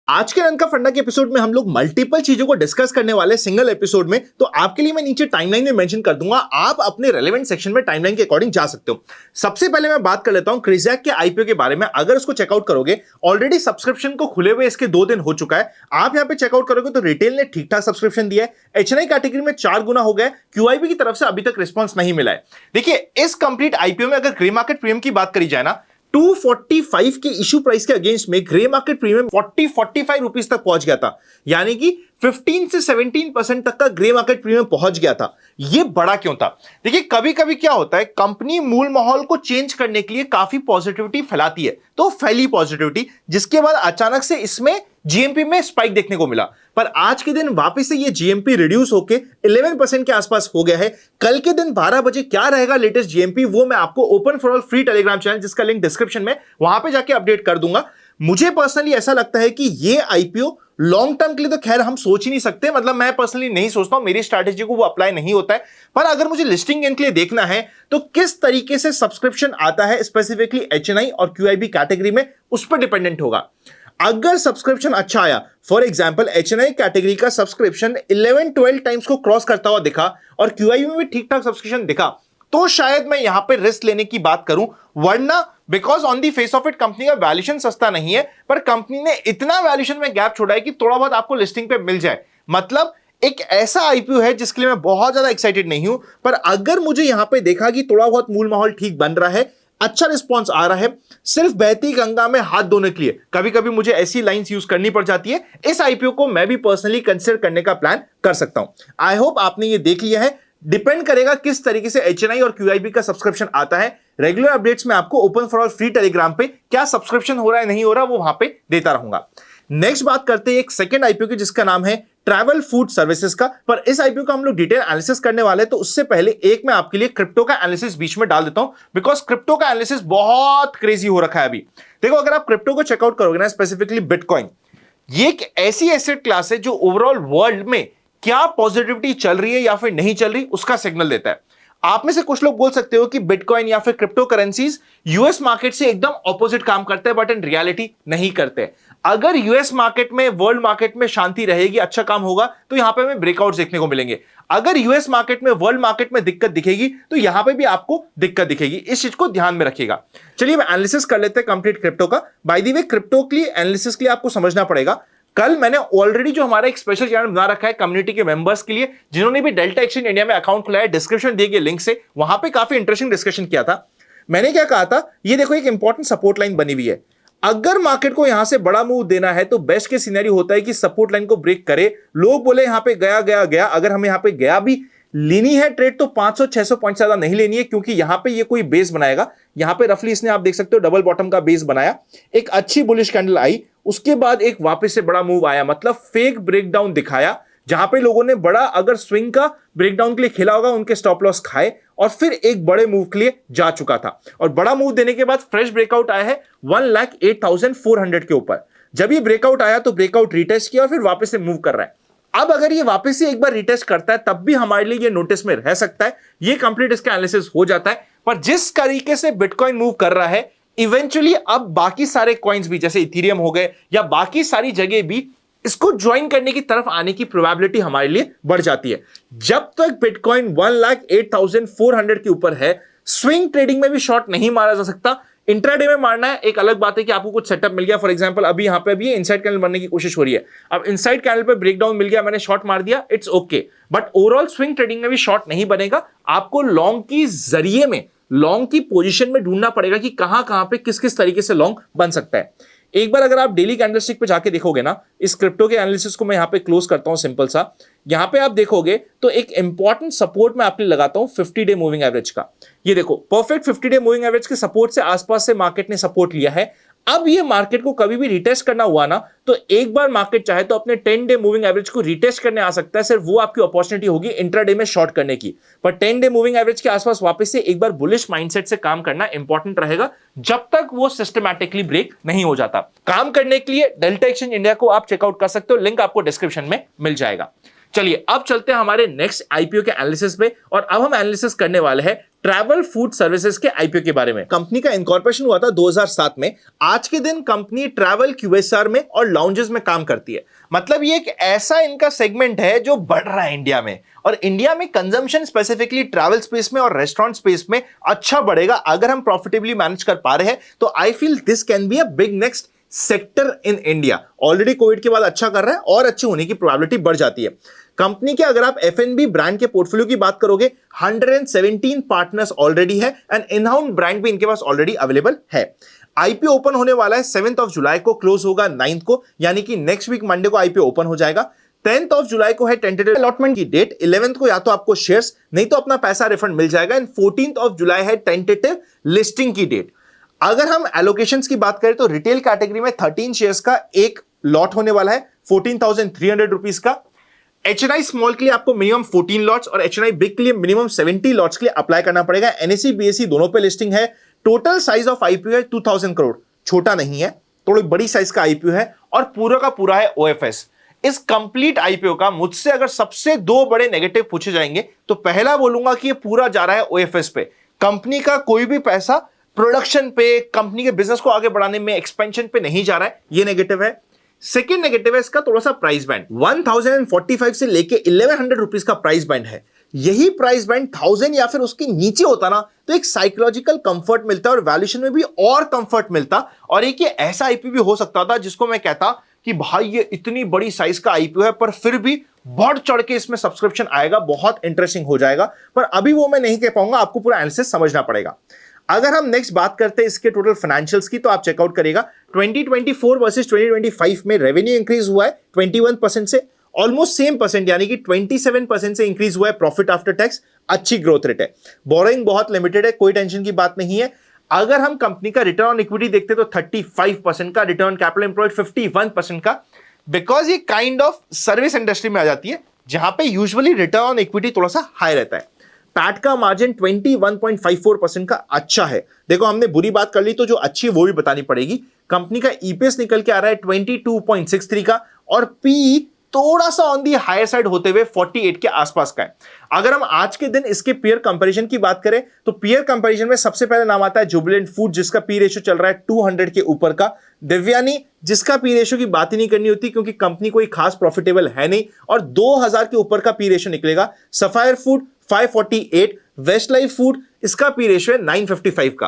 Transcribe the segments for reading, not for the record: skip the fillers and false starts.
आज के रन का फंडा के एपिसोड में हम लोग मल्टीपल चीजों को डिस्कस करने वाले सिंगल एपिसोड में। तो आपके लिए मैं नीचे टाइमलाइन में मेंशन कर दूंगा, आप अपने रेलेवेंट सेक्शन में टाइमलाइन के अकॉर्डिंग जा सकते हो। सबसे पहले मैं बात कर लेता हूं क्रेज़ैक के आईपीओ के बारे में। अगर उसको चेकआउट करोगे, ऑलरेडी सब्सक्रिप्शन को खुले हुए इसके 2 दिन हो चुका है। आप यहां पे चेकआउट करोगे तो रिटेल ने ठीक ठाक सब्सक्रिप्शन दिया है, एचएनआई कैटेगरी में 4 गुना हो गया, क्यूआईबी की तरफ से अभी तक रिस्पॉन्स नहीं मिला है। देखिए, इस कंप्लीट आईपीओ में अगर ग्रे मार्केट प्रीमियम की बात करी जाए ना, 245 के इशू प्राइस के अगेंस्ट में ग्रे मार्केट प्रीमियम 40-45 रुपीस तक पहुंच गया था। यानी कि 15 से 17% तक का ग्रे मार्केट प्रीमियम पहुंच गया था। यह बड़ा क्यों था? देखिए, कभी कभी क्या होता है, कंपनी मूल माहौल को चेंज करने के लिए काफी पॉजिटिविटी फैलाती है, तो फैली पॉजिटिविटी, जिसके बाद अचानक से इसमें जीएमपी में स्पाइक देखने को मिला। पर आज के दिन वापस से ये जीएमपी रिड्यूस होके 11% के आसपास हो गया है। कल के दिन 12 बजे क्या रहेगा लेटेस्ट जीएमपी, वो मैं आपको open for all free Telegram channel, जिसका लिंक डिस्क्रिप्शन में, वहां पे जाके अपडेट कर दूंगा। मुझे पर्सनली ऐसा लगता है कि ये आईपीओ लॉन्ग टर्म के लिए तो खैर हम सोच ही नहीं सकते, मतलब मैं पर्सनली नहीं सोचता हूं, मेरी स्ट्रैटेजी को वो अप्लाई नहीं होता है। पर अगर मुझे लिस्टिंग गेन के लिए देखना है तो किस तरीके से सब्सक्रिप्शन आता है स्पेसिफिकली एचएनआई और क्यूआईबी कैटेगरी में, उस पर डिपेंडेंट होगा। अगर सब्सक्रिप्शन अच्छा आया, फॉर एग्जांपल एचएनआई कैटेगरी का सब्सक्रिप्शन 11-12 टाइम्स को क्रॉस करता हुआ दिखा और क्यूआईबी में भी ठीक ठाक सब्सक्रिप्शन दिखा, तो शायद मैं यहां पे रिस्क लेने की बात करूं। वरना because on the face of it company का वैल्यूएशन सस्ता नहीं है, पर कंपनी ने इतना वैल्यूएशन में गैप छोड़ा है कि थोड़ा बहुत आपको लिस्टिंग पे मिल जाए। मतलब एक ऐसा आईपीओ है जिसके लिए मैं बहुत ज्यादा एक्साइटेड नहीं हूं, पर अगर मुझे यहां पे देखा कि थोड़ा बहुत मूल माहौल ठीक बन रहा है, अच्छा रिस्पॉन्स आ रहा है, सिर्फ बहती गंगा में हाथ धोने के लिए कभी कभी मुझे ऐसी लाइंस यूज करनी पड़ जाती है, इस आईपीओ को मैं भी पर्सनली कंसीडर करने का प्लान कर सकता हूं। आई होप आपने ये देख लिया है। डिपेंड करेगा किस तरीके से एचएनआई और क्यूआईबी का सब्सक्रिप्शन आता है। रेगुलर अपडेट्स में आपको open for all free Telegram पे क्या सब्सक्रिप्शन हो रहा है नहीं हो रहा, वो वहां पे देता रहूंगा। नेक्स्ट बात करते हैं एक सेकंड आईपीओ की, जिसका नाम है ट्रैवल फूड सर्विसेज का। पर इस आईपीओ का हम लोग डिटेल एनालिसिस करने वाले हैं, तो उससे पहले एक मैं आपके लिए क्रिप्टो का एनालिसिस बीच में डाल देता हूं, बिकॉज क्रिप्टो का एनालिसिस बहुत क्रेजी हो रखा है अभी। देखो, अगर आप क्रिप्टो को चेकआउट करोगे ना, स्पेसिफिकली बिटकॉइन, ये एक ऐसी एसेट क्लास है जो ओवरऑल वर्ल्ड में क्या पॉजिटिविटी चल रही है या फिर नहीं चल रही, उसका सिग्नल देता है। आप में से कुछ लोग बोल सकते हो कि बिटकॉइन या फिर क्रिप्टो करेंसीज यूएस मार्केट से एकदम ऑपोजिट काम करते हैं, बट इन रियलिटी नहीं करते। अगर यूएस मार्केट में, वर्ल्ड मार्केट में शांति रहेगी, अच्छा काम होगा, तो यहां पे हमें ब्रेकआउट देखने को मिलेंगे। अगर यूएस मार्केट में, वर्ल्ड मार्केट में दिक्कत दिखेगी, तो यहां पे भी आपको दिक्कत दिखेगी। इस चीज को ध्यान में रखिएगा। चलिए मैं एनालिसिस कर लेते हैं कंप्लीट क्रिप्टो का। बाय द वे, क्रिप्टो के लिए एनालिसिस के लिए आपको समझना पड़ेगा, कल मैंने ऑलरेडी जो हमारा एक स्पेशल चैनल बना रखा है कम्युनिटी के मेंबर्स के लिए, जिन्होंने भी डेल्टा एक्सचेंज इंडिया में अकाउंट खुला है, डिस्क्रिप्शन दिए गए लिंक से, वहां पे काफी इंटरेस्टिंग डिस्कशन किया था। मैंने क्या कहा था, ये देखो एक इंपॉर्टेंट सपोर्ट लाइन बनी हुई है। अगर मार्केट को यहां से बड़ा मूव देना है तो बेस्ट के सिनेरियो होता है कि सपोर्ट लाइन को ब्रेक करे, लोग बोले यहां पे गया गया गया। अगर हमें यहां पे गया भी लेनी है ट्रेड, तो 500-600 पॉइंट ज्यादा नहीं लेनी है, क्योंकि यहां पे ये कोई बेस बनाएगा। यहां पे रफली इसने, आप देख सकते हो, डबल बॉटम का बेस बनाया, एक अच्छी बुलिश कैंडल आई, उसके बाद एक वापस से बड़ा मूव आया, मतलब फेक ब्रेकडाउन दिखाया, जहां पे लोगों ने बड़ा अगर स्विंग का ब्रेकडाउन के लिए खेला होगा, उनके स्टॉप लॉस खाए और फिर एक बड़े मूव के लिए जा चुका था। और बड़ा मूव देने के बाद फ्रेश ब्रेकआउट आया है 1,08,400 के ऊपर। जब ये ब्रेकआउट आया तो ब्रेकआउट रिटेस्ट किया और फिर वापस से मूव कर रहा है। अब अगर ये वापस से एक बार रिटेस्ट करता है, तब भी हमारे लिए ये नोटिस में रह सकता है, ये कंप्लीट इसका एनालिसिस हो जाता है। पर जिस तरीके से बिटकॉइन मूव कर रहा है, इवेंचुअली अब बाकी सारे कॉइन्स भी, जैसे इथेरियम हो गए या बाकी सारी जगह भी, इसको ज्वाइन करने की तरफ आने की प्रोबेबिलिटी हमारे लिए बढ़ जाती है। जब तक बिटकॉइन 1,08,400 के ऊपर है, स्विंग ट्रेडिंग में भी शॉर्ट नहीं मारा जा सकता। इंट्राडे में मारना है, एक अलग बात है कि आपको कुछ सेटअप मिल गया। फॉर एग्जांपल अभी यहां पे भी इनसाइड कैंडल बनने की कोशिश हो रही है, अब इनसाइड कैंडल पे ब्रेकडाउन मिल गया, मैंने शॉर्ट मार दिया, it's okay. But overall swing trading में भी शॉर्ट नहीं बनेगा। आपको लॉन्ग की जरिए में, लॉन्ग की पोजीशन में ढूंढना पड़ेगा कि कहां पे किस किस तरीके से लॉन्ग बन सकता है। एक बार अगर आप डेली कैंडलस्टिक पे जाके देखोगे ना, इस क्रिप्टो के एनालिसिस को मैं यहां पे क्लोज करता हूं सिंपल सा। यहां पे आप देखोगे तो एक इंपॉर्टेंट सपोर्ट मैं आपके लिए लगाता हूं 50 डे मूविंग एवरेज का। ये देखो, परफेक्ट 50 डे मूविंग एवरेज के सपोर्ट से आसपास से मार्केट ने सपोर्ट लिया है। अब ये मार्केट को कभी भी रिटेस्ट करना हुआ ना, तो एक बार मार्केट चाहे तो अपने 10 डे मूविंग एवरेज को रिटेस्ट करने आ सकता है। सिर्फ वो आपकी अपॉर्चुनिटी होगी इंट्राडे में शॉर्ट करने की। पर 10 डे मूविंग एवरेज के आसपास वापस से एक बार बुलिश माइंडसेट से काम करना इंपॉर्टेंट रहेगा, जब तक वो सिस्टमैटिकली ब्रेक नहीं हो जाता। काम करने के लिए डेल्टा एक्सचेंज इंडिया को आप चेकआउट कर सकते हो, लिंक आपको डिस्क्रिप्शन में मिल जाएगा। चलिए अब चलते हैं हमारे नेक्स्ट आईपीओ के एनालिसिस पे, और अब हम एनालिसिस करने वाले हैं ट्रैवल फूड सर्विसेज के आईपीओ के बारे में। कंपनी का इनकॉर्पोरेशन हुआ था 2007 में। आज के दिन कंपनी ट्रैवल क्यूएसआर में और लाउंजेस में काम करती है। मतलब ये एक ऐसा इनका सेगमेंट है जो बढ़ रहा है इंडिया में, और इंडिया में कंजम्पशन स्पेसिफिकली ट्रैवल स्पेस में और रेस्टोरेंट स्पेस में अच्छा बढ़ेगा अगर हम प्रॉफिटेबली मैनेज कर पा रहे हैं। तो I feel this can be a big next sector in India. Already Covid के बाद अच्छा कर रहा है और अच्छी होने की प्रोबेबिलिटी बढ़ जाती है। कंपनी के अगर आप F&B ब्रांड के पोर्टफोलियो की बात करोगे, 117 पार्टनर्स ऑलरेडी है एंड इन-हाउस ब्रांड भी इनके पास ऑलरेडी अवेलेबल है। आईपीओ ओपन होने वाला है 7th ऑफ जुलाई को, क्लोज होगा 9th को, यानी कि नेक्स्ट वीक मंडे को आईपीओ ओपन हो जाएगा। 10th ऑफ जुलाई को है टेंटेटिव अलॉटमेंट की डेट। 11th को या तो आपको शेयर्स नहीं तो अपना पैसा रिफंड मिल जाएगा, एंड 14th ऑफ जुलाई है टेंटेटिव लिस्टिंग की डेट। अगर हम एलोकेशंस की बात करें तो रिटेल कैटेगरी में 13 शेयर्स का एक लॉट होने वाला है 14,300 रुपीज का। एचएनआई स्मॉल के लिए आपको मिनिमम 14 लॉट्स और एचएनआई बिग के लिए मिनिमम 70 लॉट्स के लिए अप्लाई करना पड़ेगा। एनएसई बीएसई दोनों पे लिस्टिंग है। टोटल साइज ऑफ आईपीओ है 2000 करोड़, छोटा नहीं है, थोड़ी बड़ी साइज का आईपीओ है, और पूरा का पूरा है ओएफएस। इस कंप्लीट आईपीओ का मुझसे अगर सबसे दो बड़े नेगेटिव पूछे जाएंगे तो पहला बोलूंगा कि ये पूरा जा रहा है ओएफएस पे। कंपनी का कोई भी पैसा प्रोडक्शन पे, कंपनी के बिजनेस को आगे बढ़ाने में, एक्सपेंशन पे नहीं जा रहा है, ये नेगेटिव है। सेकेंड नेगेटिव है इसका थोड़ा सा प्राइस बैंड। 1045 से लेके 1100 रुपीज का प्राइस बैंड है। यही प्राइस बैंड 1000 या फिर उसके नीचे होता ना तो एक साइकोलॉजिकल कंफर्ट मिलता और वैल्यूएशन में भी और कंफर्ट मिलता, और एक ये ऐसा आईपीओ भी हो सकता था जिसको मैं कहता कि भाई ये इतनी बड़ी साइज का आईपीओ है पर फिर भी बढ़ चढ़ के इसमें सब्सक्रिप्शन आएगा, बहुत इंटरेस्टिंग हो जाएगा। पर अभी वो मैं नहीं कह पाऊंगा, आपको पूरा एनालिसिस समझना पड़ेगा। अगर हम नेक्स्ट बात करते हैं इसके टोटल फाइनेंशियल्स की तो आप चेकआउट करिएगा 2024 वर्सेस 2025 में रेवेन्यू इंक्रीज हुआ है 21% से, ऑलमोस्ट सेम परसेंट यानी कि 27% से इंक्रीज हुआ है प्रॉफिट आफ्टर टैक्स। अच्छी ग्रोथ रेट है। बोरोइंग बहुत लिमिटेड है, कोई टेंशन की बात नहीं है। अगर हम कंपनी का रिटर्न ऑन इक्विटी देखते तो 35% का, रिटर्न कैपिटल एम्प्लॉयड 51% का, बिकॉज ये काइंड ऑफ सर्विस इंडस्ट्री में आ जाती है जहां पे यूजुअली रिटर्न ऑन इक्विटी थोड़ा सा हाई रहता है। पैट का मार्जिन 21.54% का अच्छा है। देखो हमने बुरी बात कर ली तो जो अच्छी है वो भी बतानी पड़ेगी। कंपनी का ईपीएस निकल के आ रहा है 22.63 का, और पी थोड़ा सा ऑन दी हायर साइड होते हुए 48 के आसपास का है। अगर हम आज के दिन इसके पीयर कंपैरिजन की बात करें तो पीयर कंपैरिजन में सबसे पहले नाम आता है जुबिलेंट फूड, जिसका पी रेशियो चल रहा है 200 के ऊपर का। देवयानी, जिसका पी रेशियो की बात ही नहीं करनी होती क्योंकि कंपनी कोई खास प्रॉफिटेबल है नहीं, और 2000 के ऊपर का पी रेशियो निकलेगा। Sapphire food 548, Westlife food इसका पी रेशियो है 955 का।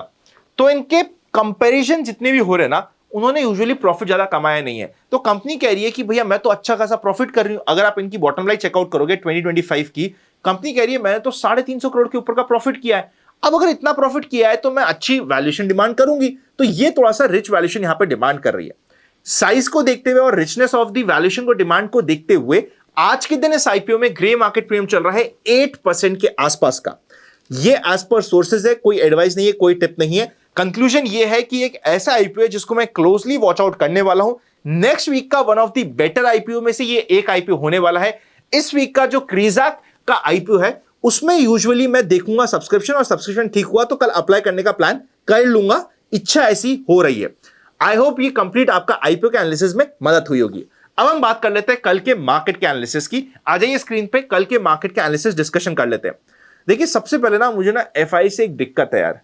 तो इनके कंपैरिजन जितने भी हो रहे हैं ना, उन्होंने यूजुअली प्रॉफिट ज्यादा कमाया नहीं है। तो कंपनी कह रही है कि भैया मैं तो अच्छा खासा प्रॉफिट कर रही हूं। अगर आप इनकी बॉटम लाइन चेकआउट करोगे 2025 की, कंपनी कह रही है मैंने तो 350 करोड़ के ऊपर का प्रॉफिट किया है। अब अगर इतना प्रॉफिट किया है तो मैं अच्छी वैल्यूएशन डिमांड करूंगी, तो ये थोड़ा सा रिच वैल्यूएशन यहां पे डिमांड कर रही है। साइज को देखते हुए और रिचनेस ऑफ द वैल्यूएशन को, डिमांड को देखते हुए आज के दिन इस आईपीओ में ग्रे मार्केट प्रीमियम चल रहा है 8% के आसपास का। ये एज पर सोर्सेज है, कोई एडवाइस नहीं है, कोई टिप नहीं है। कंक्लूजन ये है कि एक ऐसा आईपीओ है जिसको मैं क्लोजली वॉच आउट करने वाला हूं। नेक्स्ट वीक का one of the better IPO में से ये एक आईपीओ होने वाला है। इस वीक का जो क्रीजैक का आईपीओ है उसमें यूजुअली मैं देखूंगा सब्सक्रिप्शन, और सब्सक्रिप्शन ठीक हुआ तो कल अप्लाई करने का प्लान कर लूंगा। इच्छा ऐसी हो रही है। आई होप ये कंप्लीट आपका आईपीओ के एनालिसिस में मदद हुई होगी। अब हम बात कर लेते हैं कल के मार्केट के एनालिसिस की। आ जाइए स्क्रीन पे, कल के मार्केट के एनालिसिस डिस्कशन कर लेते हैं। देखिए सबसे पहले ना मुझे ना एफआई से एक दिक्कत है यार।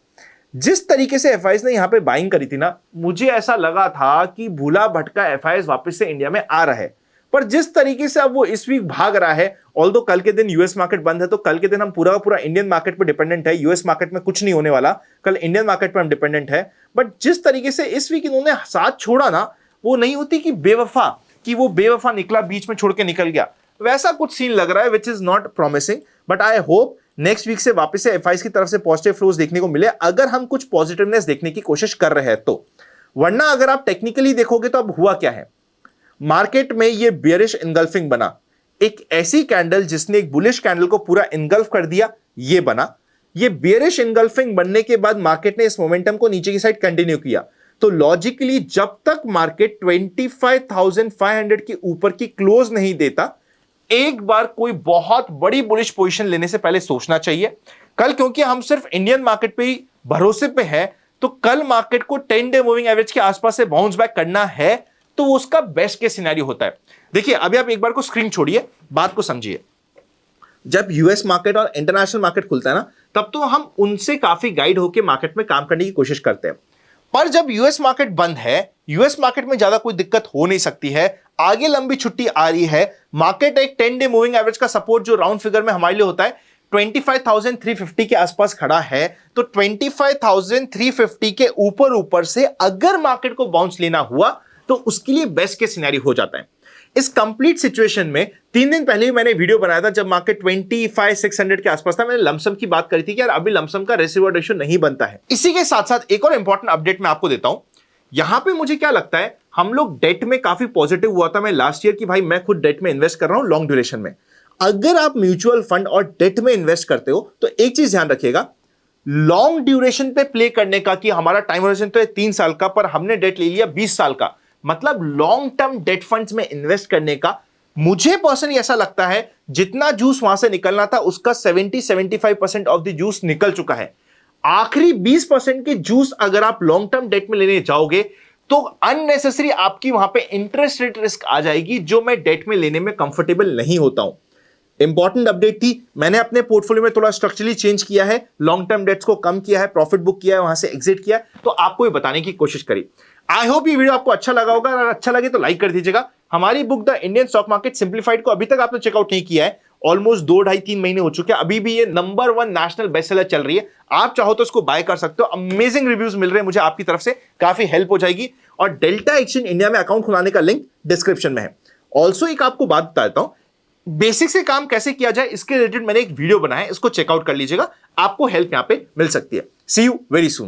जिस तरीके से एफआईज ने यहां पे बाइंग करी थी ना, मुझे ऐसा लगा था कि भूला भटका एफआईज वापस से इंडिया में आ रहा है। पर जिस तरीके से अब वो इस वीक भाग रहा है, ऑल्दो कल के दिन यूएस मार्केट बंद है तो कल के दिन हम पूरा पूरा इंडियन मार्केट पे डिपेंडेंट है। यूएस मार्केट में कुछ नहीं होने वाला, कल इंडियन मार्केट पे हम डिपेंडेंट है। बट जिस तरीके से इस वीक इन्होंने साथ छोड़ा ना, वो नहीं होती कि बेवफा, कि वो बेवफा निकला बीच में छोड़ के निकल गया, वैसा कुछ सीन लग रहा है, which is not promising. But I hope next week से वापस से एफआईज की तरफ से पॉजिटिव फ्लोज देखने को मिले, अगर हम कुछ पॉजिटिवनेस देखने की कोशिश कर रहे हैं तो। वरना अगर आप टेक्निकली देखोगे तो अब हुआ क्या है, मार्केट में ये बियरिश इनगल्फिंग बना। एक ऐसी कैंडल जिसने एक बुलिश कैंडल को पूरा इनगल्फ कर दिया, ये बना। ये बियरिश इनगल्फिंग बनने के बाद मार्केट ने इस मोमेंटम को नीचे की साइड कंटिन्यू किया। तो लॉजिकली जब तक मार्केट 25,500 के ऊपर की क्लोज नहीं देता, एक बार कोई बहुत बड़ी बुलिश पोजीशन लेने से पहले सोचना चाहिए। कल क्योंकि हम सिर्फ इंडियन मार्केट पे ही भरोसे पे है, तो कल मार्केट को 10 डे मूविंग एवरेज के आसपास से बाउंस बैक करना है, तो वो उसका बेस्ट केस सिनेरियो होता है। देखिए अभी आप एक बार को स्क्रीन छोड़िए, बात को समझिए। जब यूएस मार्केट और इंटरनेशनल मार्केट खुलता है ना, तब तो हम उनसे काफी गाइड होकर मार्केट में काम करने की कोशिश करते हैं। पर जब यूएस मार्केट बंद है, यूएस मार्केट में ज्यादा कोई दिक्कत हो नहीं सकती है, आगे लंबी छुट्टी आ रही है, मार्केट एक 10 डे मूविंग एवरेज का सपोर्ट जो राउंड फिगर में हमारे लिए होता है 25,350 के आसपास खड़ा है, तो 25,350 के ऊपर से अगर मार्केट को बाउंस लेना हुआ तो उसके लिए बेस्ट केस सिनेरियो हो जाता है। इस कंप्लीट सिचुएशन में 3 दिन पहले मैंने वीडियो बनाया था जब मार्केट 25,600 के आसपास था, मैंने लमसम की बात करी थी कि यार अभी लमसम का रिस्क रिवॉर्ड रेशियो नहीं बनता है। इसी के साथ साथ एक और इंपॉर्टेंट अपडेट मैं आपको देता हूं। यहां पे मुझे क्या लगता है, हम लोग डेट में काफी पॉजिटिव हुआ था मैं लास्ट ईयर कि भाई मैं खुद डेट में इन्वेस्ट कर रहा हूं लॉन्ग ड्यूरेशन में। अगर आप म्यूचुअल फंड और डेट में इन्वेस्ट करते हो तो एक चीज ध्यान रखिएगा, लॉन्ग ड्यूरेशन पे प्ले करने का कि हमारा टाइम होराइजन तो है 3 साल का, पर हमने डेट ले लिया 20 साल का, मतलब लॉन्ग टर्म डेट फंड्स में इन्वेस्ट करने का मुझे पर्सनली ऐसा लगता है जितना जूस वहां से निकलना था उसका 70-75% ऑफ द जूस निकल चुका है। आखिरी 20% के जूस अगर आप लॉन्ग टर्म डेट में लेने जाओगे तो अननेसेसरी आपकी वहां पे इंटरेस्ट रेट रिस्क आ जाएगी, जो मैं डेट में लेने में कंफर्टेबल नहीं होता हूं। इंपॉर्टेंट अपडेट थी, मैंने अपने पोर्टफोलियो में थोड़ा स्ट्रक्चरली चेंज किया है, लॉन्ग टर्म डेट्स को कम किया है, प्रॉफिट बुक किया है, वहां से एग्जिट किया, तो आपको ये बताने की कोशिश करी। आई होप ये वीडियो आपको अच्छा लगा होगा, अगर अच्छा लगे तो लाइक कर दीजिएगा। हमारी book the Indian stock market simplified को अभी तक आपने चेकआउट नहीं किया है, ऑलमोस्ट 2, 2.5, 3 महीने हो चुके हैं, अभी भी ये नंबर 1 नेशनल बेस्टसेलर चल रही है। आप चाहो तो इसको बाय कर सकते हो, अमेजिंग रिव्यूज मिल रहे हैं मुझे आपकी तरफ से, काफी हेल्प हो जाएगी। और डेल्टा एक्सचेंज इंडिया में अकाउंट खुलाने का लिंक डिस्क्रिप्शन में है। ऑल्सो एक आपको बात बता देता हूं, बेसिक से काम कैसे किया जाए इसके रिलेटेड मैंने एक वीडियो बनाया है, इसको चेकआउट कर लीजिएगा, आपको हेल्प यहां पे मिल सकती है। सी यू वेरी सून।